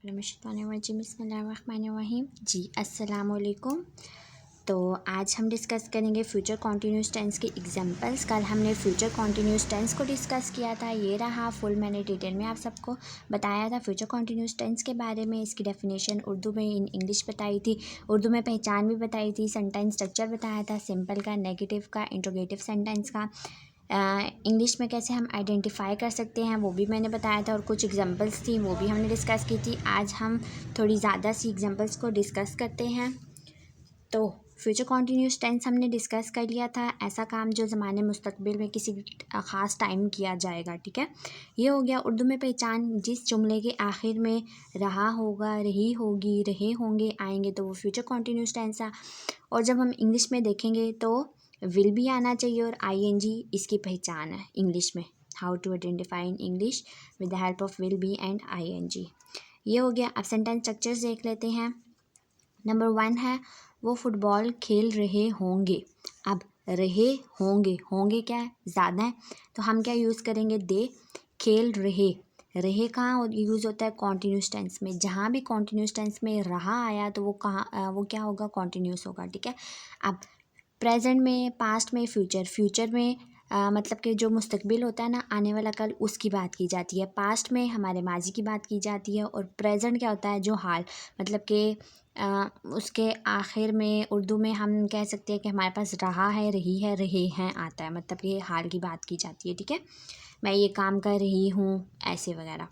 बिस्मिल्लाहिर्रहमानिर्रहीम। जी अस्सलाम वालेकुम। तो आज हम डिस्कस करेंगे फ्यूचर कॉन्टीन्यूस टेंस के एग्जांपल्स। कल हमने फ्यूचर कॉन्टीन्यूस टेंस को डिस्कस किया था, ये रहा फुल। मैंने डिटेल में आप सबको बताया था फ्यूचर कॉन्टीन्यूस टेंस के बारे में, इसकी डेफिनेशन उर्दू में इन इंग्लिश बताई थी, उर्दू में पहचान भी बताई थी, सेंटेंस स्ट्रक्चर बताया था, सिंपल का, नेगेटिव का, इंट्रोगेटिव सेंटेंस का, इंग्लिश में कैसे हम आइडेंटिफाई कर सकते हैं वो भी मैंने बताया था, और कुछ एग्जांपल्स थी वो भी हमने डिस्कस की थी। आज हम थोड़ी ज़्यादा सी एग्जांपल्स को डिस्कस करते हैं। तो फ्यूचर कॉन्टीन्यूस टेंस हमने डिस्कस कर लिया था, ऐसा काम जो ज़माने मुस्तकबिल में किसी ख़ास टाइम किया जाएगा, ठीक है। ये हो गया उर्दू में पहचान। जिस जुमले के आखिर में रहा होगा, रही होगी, रहे होंगे आएंगे तो वो फ्यूचर कॉन्टीन्यूस टेंस है। और जब हम इंग्लिश में देखेंगे तो विल भी आना चाहिए और आईएनजी इसकी पहचान है इंग्लिश में। How to identify in English with the help of will be and ING. ये हो गया। अब सेंटेंस स्ट्रक्चर्स देख लेते हैं। नंबर 1 है वो फुटबॉल खेल रहे होंगे। अब रहे होंगे, होंगे क्या है, ज़्यादा है, तो हम क्या यूज़ करेंगे, दे। खेल रहे, रहे कहाँ यूज़ होता है, कॉन्टीन्यूस टेंस में। जहाँ भी कॉन्टीन्यूस टेंस में रहा आया तो वो कहाँ वो क्या होगा, कॉन्टीन्यूस होगा, ठीक है। अब प्रेजेंट में, पास्ट में, फ्यूचर, फ्यूचर में मतलब कि जो मुस्तकबिल होता है ना, आने वाला कल, उसकी बात की जाती है। पास्ट में हमारे माजी की बात की जाती है, और प्रेजेंट क्या होता है, जो हाल, मतलब कि उसके आखिर में उर्दू में हम कह सकते हैं कि हमारे पास रहा है, रही है, रहे हैं आता है, मतलब कि हाल की बात की जाती है, ठीक है। मैं ये काम कर रही हूँ, ऐसे वगैरह।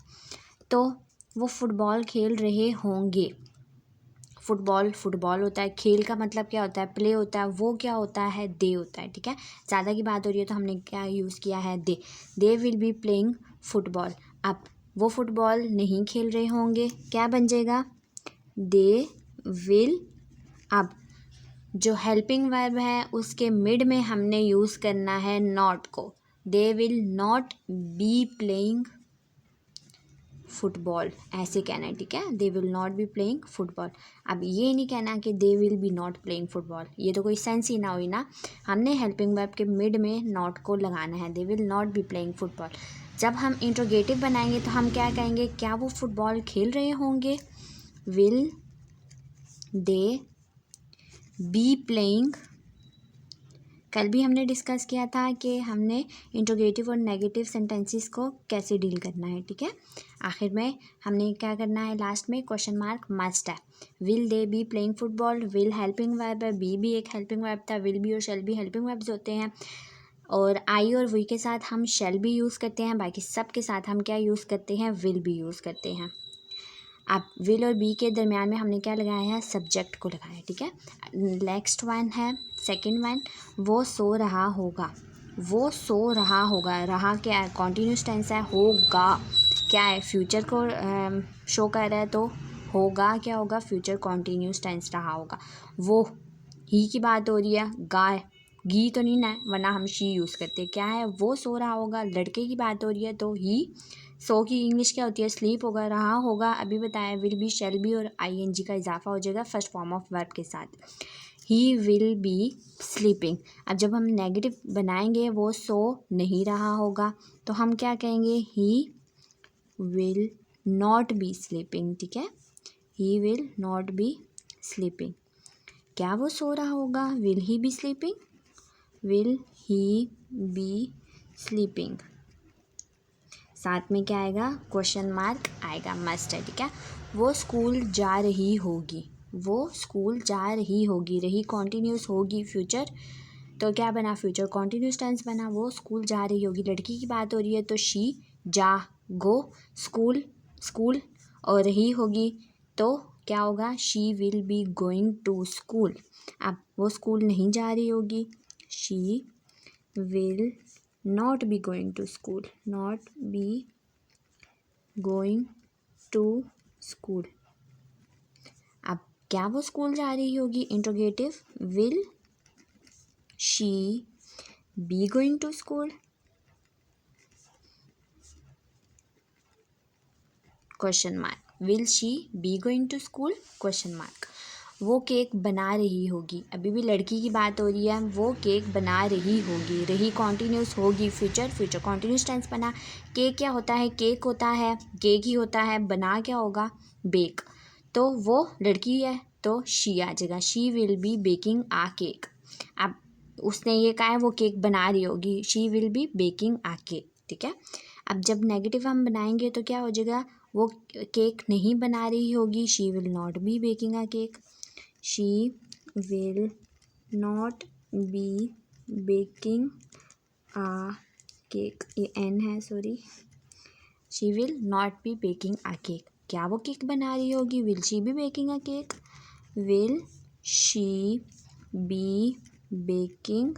तो वो फुटबॉल खेल रहे होंगे। फुटबॉल, फुटबॉल होता है, खेल का मतलब क्या होता है, प्ले होता है, वो क्या होता है, दे होता है, ठीक है। ज़्यादा की बात हो रही है तो हमने क्या यूज़ किया है, they will be playing football. अब वो फुटबॉल नहीं खेल रहे होंगे, क्या बन जाएगा, दे विल। अब जो हेल्पिंग वर्ब है उसके मिड में हमने यूज़ करना है नॉट को। They will not be playing football, ऐसे कहना है, ठीक है। They will not be playing football. अब ये नहीं कहना कि they will be not playing football, ये तो कोई सेंस ही ना हुई ना। हमने हेल्पिंग वर्ब के मिड में नॉट को लगाना है, they will not be playing football. जब हम इंट्रोगेटिव बनाएंगे तो हम क्या कहेंगे, क्या वो फुटबॉल खेल रहे होंगे, विल दे बी प्लेइंग। कल भी हमने डिस्कस किया था कि हमने इंट्रोगेटिव और नेगेटिव सेंटेंसेस को कैसे डील करना है, ठीक है। आखिर में हमने क्या करना है, लास्ट में क्वेश्चन मार्क मस्ट है। Will they be playing football, will helping verb है, बी भी एक हेल्पिंग वर्ब था, विल बी और शेल बी हेल्पिंग वर्ब्स होते हैं, और आई और वी के साथ हम शेल भी यूज़ करते हैं, बाकी सब के साथ हम क्या यूज़ करते हैं, विल भी यूज़ करते हैं। अब विल और बी के दरमियान में हमने क्या लगाया है, सब्जेक्ट को लगाया, ठीक है। नेक्स्ट वन है सेकंड वन, वो सो रहा होगा। वो सो रहा होगा, रहा क्या है, कॉन्टीन्यूस टेंस है, होगा क्या है, फ्यूचर को शो कर रहा है, तो होगा क्या होगा, फ्यूचर कॉन्टीन्यूस टेंस रहा होगा। वो ही की बात हो रही है, गाय, घी तो नहीं ना है, वरना हम शी यूज़ करते, क्या है, वो सो रहा होगा, लड़के की बात हो रही है तो ही। सो की इंग्लिश क्या होती है, स्लीप होगा, रहा होगा अभी बताया, विल बी, शेल बी और आईएनजी का इजाफा हो जाएगा फर्स्ट फॉर्म ऑफ वर्ब के साथ, ही विल बी स्लीपिंग। अब जब हम नेगेटिव बनाएंगे, वो सो नहीं रहा होगा, तो हम क्या कहेंगे, he will not B sleeping, ठीक है। He will not B sleeping. क्या वो सो रहा होगा, will he B sleeping, will he B sleeping. साथ में क्या आएगा, क्वेश्चन मार्क आएगा, मस्ट है, ठीक है। वो स्कूल जा रही होगी, वो स्कूल जा रही होगी, रही कॉन्टीन्यूस, होगी फ्यूचर, तो क्या बना, फ्यूचर कॉन्टीन्यूस टेंस बना। वो स्कूल जा रही होगी, लड़की की बात हो रही है तो शी, जा, गो, स्कूल, स्कूल, और रही होगी तो क्या होगा, she will be going to school. अब वो स्कूल नहीं जा रही होगी, शी विल not be going to school, not be going to school। अब क्या वो स्कूल जा रही होगी, interrogative, will she be going to school, question mark, will she be going to school, question mark. वो केक बना रही होगी, अभी भी लड़की की बात हो रही है, वो केक बना रही होगी, रही कॉन्टीन्यूस होगी, फ्यूचर कॉन्टीन्यूस टेंस बना। केक क्या होता है, केक होता है, केक ही होता है, बना क्या होगा, बेक, तो वो लड़की है तो शी आ जाएगा, she will be baking a cake. अब उसने ये कहा है वो केक बना रही होगी, she will be baking a cake, ठीक है। अब जब नेगेटिव हम बनाएंगे तो क्या हो जाएगा, वो केक नहीं बना रही होगी, she will not be baking a cake, she will not be baking a cake, ये एन है sorry, she will not be baking a cake, क्या वो केक बना रही होगी, will she be baking a cake, will she be baking.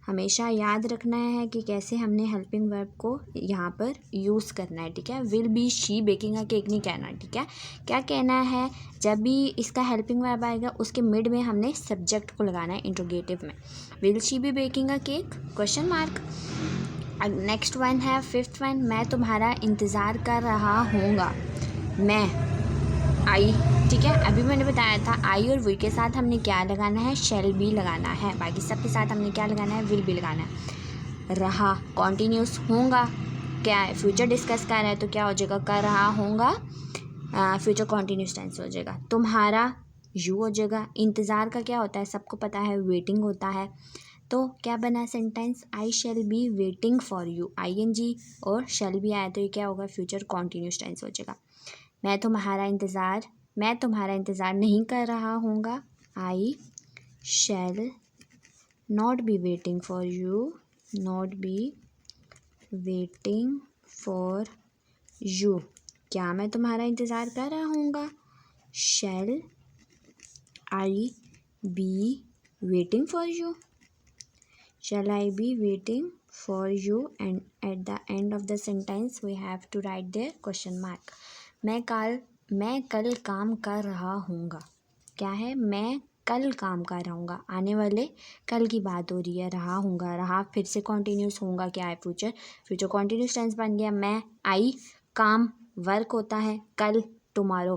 हमेशा याद रखना है कि कैसे हमने हेल्पिंग वर्ब को यहाँ पर यूज़ करना है, ठीक है। Will be she baking a cake नहीं कहना, ठीक है। क्या कहना है, जब भी इसका हेल्पिंग वर्ब आएगा उसके मिड में हमने सब्जेक्ट को लगाना है इंट्रोगेटिव में, will she be baking a cake question mark. Next one है फिफ्थ वन, मैं तुम्हारा इंतज़ार कर रहा हूँगा, मैं आई, ठीक है। अभी मैंने बताया था आई और वी के साथ हमने क्या लगाना है, शैल बी लगाना है, बाकी सब के साथ हमने क्या लगाना है, विल बी लगाना है। रहा कॉन्टीन्यूस, होगा क्या है, फ्यूचर डिस्कस कर रहा है तो क्या हो जाएगा, कर रहा होगा, फ्यूचर कॉन्टीन्यूस टेंस हो जाएगा। तुम्हारा यू हो जाएगा, इंतज़ार का क्या होता है सबको पता है, वेटिंग होता है, तो क्या बना sentence, I shall B waiting for you, ING और शैल बी आया तो ये क्या होगा, फ्यूचर कॉन्टीन्यूस टेंस हो जाएगा। मैं तुम्हारा इंतज़ार नहीं कर रहा हूँगा, I shall not be waiting for you, not be waiting for you, क्या मैं तुम्हारा इंतज़ार कर रहा हूँगा, shall I be waiting for you, shall I be waiting for you, and at the end of the sentence we have to write there question mark। मैं कल काम कर रहा हूँगा, क्या है, मैं कल काम कर रहा हूँगा, आने वाले कल की बात हो रही है, रहा हूँगा, रहा फिर से कॉन्टीन्यूस होगा, क्या है, फ्यूचर कॉन्टीन्यूस टेंस बन गया। मैं आई काम वर्क होता है, कल टुमारो,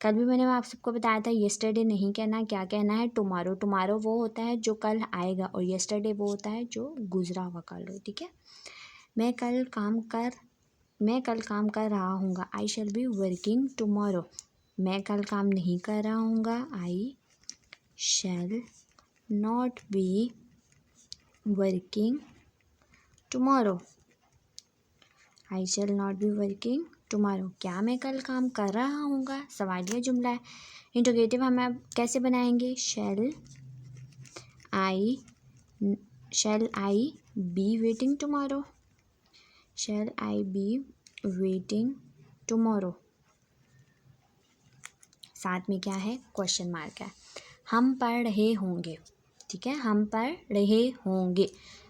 कल भी मैंने आप सबको बताया था येस्टरडे नहीं कहना, क्या कहना है, टुमारो, टुमारो वो होता है जो कल आएगा और येस्टरडे वो होता है जो गुजरा हुआ कल हो, ठीक है। मैं कल काम कर रहा हूँगा, I shall be working tomorrow, मैं कल काम नहीं कर रहा हूँगा, I shall not be working tomorrow, I shall not be working tomorrow, क्या मैं कल काम कर रहा हूँगा, सवालिया जुमला है। इंट्रोगेटिव हम अब कैसे बनाएंगे, shall I be waiting tomorrow, shall I be waiting tomorrow, साथ में क्या है, क्वेश्चन मार्क है। हम पढ़ रहे होंगे, ठीक है, हम पढ़ रहे होंगे,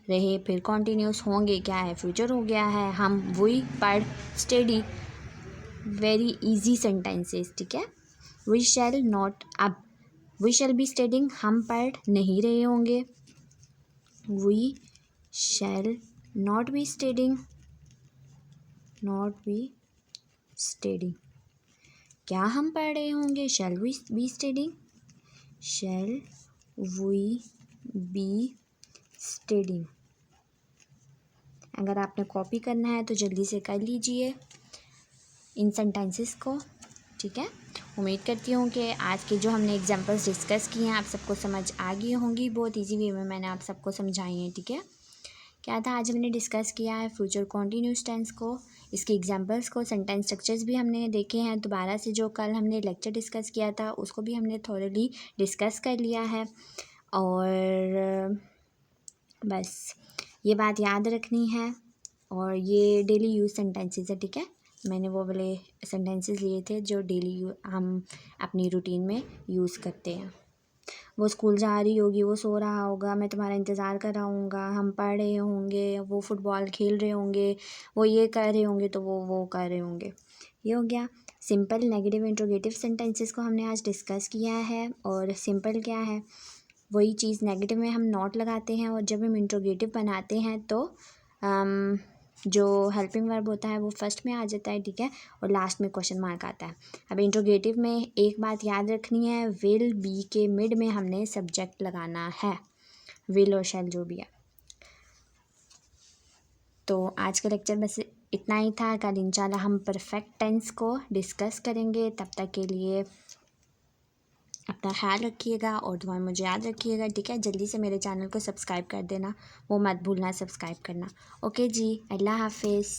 रहे फिर कॉन्टीन्यूस, होंगे क्या है, फ्यूचर हो गया है, हम वही पढ़ स्टडी, वेरी इजी सेंटेंसेस, ठीक है। वी शैल नॉट, अब वी शैल बी स्टडिंग, हम पढ़ नहीं रहे होंगे, we shall not be studying, क्या हम पढ़ रहे होंगे, shall we be studying, shall we be studying. अगर आपने कॉपी करना है तो जल्दी से कर लीजिए इन सेंटेंसेस को, ठीक है। उम्मीद करती हूँ कि आज के जो हमने एग्जांपल्स डिस्कस किए हैं आप सबको समझ आ गई होंगी, बहुत इजी वे में मैंने आप सबको समझाई हैं, ठीक है। क्या था आज हमने डिस्कस किया है, फ्यूचर कॉन्टीन्यूस टेंस को, इसके एग्जांपल्स को, सेंटेंस स्ट्रक्चर्स भी हमने देखे हैं, दोबारा से जो कल हमने लेक्चर डिस्कस किया था उसको भी हमने थोरली डिस्कस कर लिया है, और बस ये बात याद रखनी है, और ये डेली यूज़ सेंटेंसेस है, ठीक है। मैंने वो वाले सेंटेंसेस लिए थे जो डेली हम अपनी रूटीन में यूज़ करते हैं। वो स्कूल जा रही होगी, वो सो रहा होगा, मैं तुम्हारा इंतज़ार कर रहा हूँगा, हम पढ़ रहे होंगे, वो फुटबॉल खेल रहे होंगे, वो ये कर रहे होंगे तो वो कर रहे होंगे, ये हो गया। सिंपल नेगेटिव इंट्रोगेटिव सेंटेंसेस को हमने आज डिस्कस किया है, और सिंपल क्या है, वही चीज़ नेगेटिव में हम नॉट लगाते हैं, और जब हम इंट्रोगेटिव बनाते हैं तो जो हेल्पिंग वर्ब होता है वो फर्स्ट में आ जाता है, ठीक है, और लास्ट में क्वेश्चन मार्क आता है। अब इंट्रोगेटिव में एक बात याद रखनी है, विल बी के मिड में हमने सब्जेक्ट लगाना है, विल और शैल जो भी है। तो आज का लेक्चर बस इतना ही था। कल इंशाल्लाह हम परफेक्ट टेंस को डिस्कस करेंगे। तब तक के लिए अपना ख्याल रखिएगा और दुआ में मुझे याद रखिएगा, ठीक है। जल्दी से मेरे चैनल को सब्सक्राइब कर देना, वो मत भूलना सब्सक्राइब करना। ओके जी, अल्लाह हाफिज़।